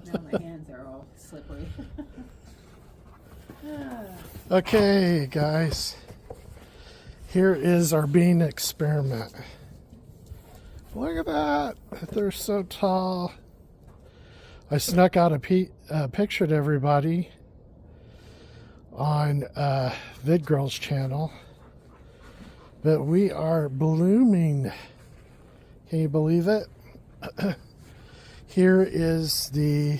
Now my hands are all slippery. Okay, guys. Here is our bean experiment. Look at that. They're so tall. I snuck out a picture to everybody on VidGirl's channel. But we are blooming. Can you believe it? Here is the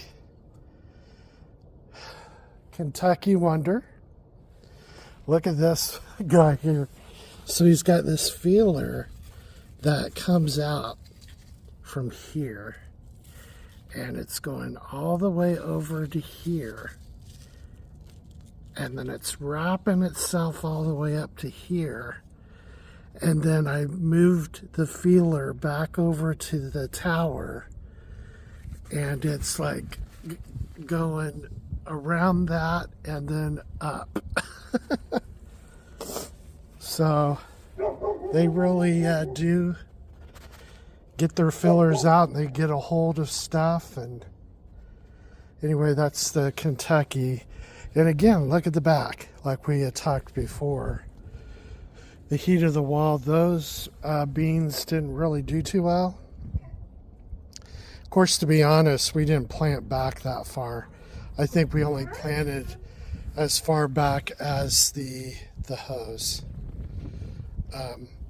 Kentucky Wonder. Look at this guy here. So he's got this feeler that comes out from here. And it's going all the way over to here. And then it's wrapping itself all the way up to here. And then I moved the feeler back over to the tower. And it's like going around that and then up. So they really do get their fillers out and they get a hold of stuff. And anyway, that's the Kentucky. And again, look at the back, like we had talked before. The heat of the wall, those beans didn't really do too well. Of course, to be honest, we didn't plant back that far. I think we only planted as far back as the hose.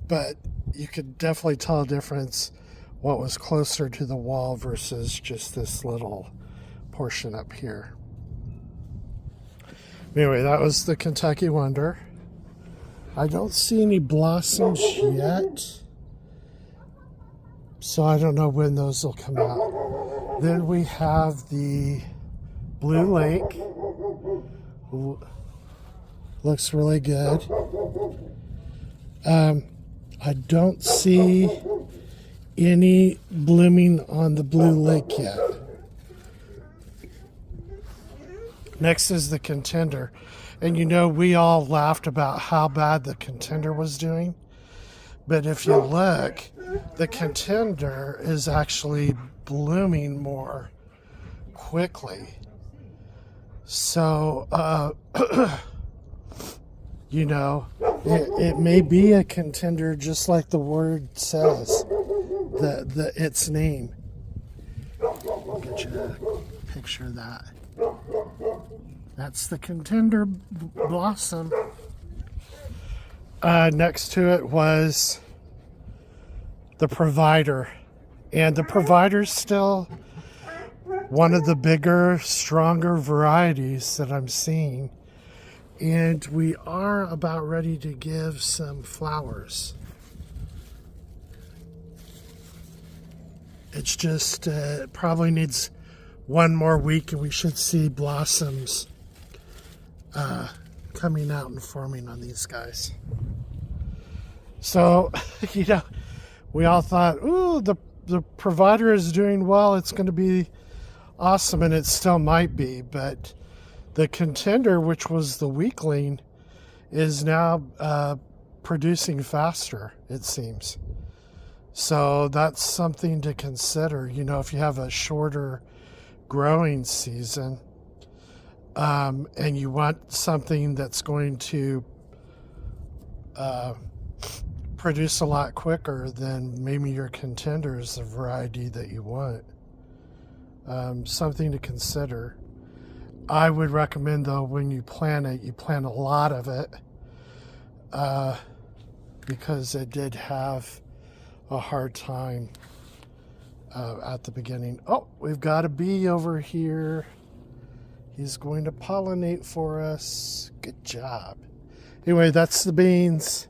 But you could definitely tell a difference what was closer to the wall versus just this little portion up here. Anyway, that was the Kentucky Wonder. I don't see any blossoms yet, so I don't know when those will come out. Then we have the Blue Lake. Looks really good. I don't see any blooming on the Blue Lake yet. Next is the Contender. And you know, we all laughed about how bad the Contender was doing. But if you look, the Contender is actually blooming more quickly. So, you know, it may be a contender just like the word says, its name. I'll get you a picture of that. That's the Contender blossom. Next to it was the Provider. And the Provider's still one of the bigger, stronger varieties that I'm seeing. And we are about ready to give some flowers. It's just probably needs one more week and we should see blossoms coming out and forming on these guys. So, you know, we all thought, ooh, the Provider is doing well. It's going to be awesome, and it still might be. But the Contender, which was the weakling, is now producing faster, it seems. So that's something to consider. You know, if you have a shorter growing season, and you want something that's going to produce a lot quicker, then maybe your Contender is the variety that you want. Something to consider. I would recommend, though, when you plant it, you plant a lot of it, because it did have a hard time at the beginning. Oh, we've got a bee over here. He's going to pollinate for us. Good job. Anyway, that's the beans.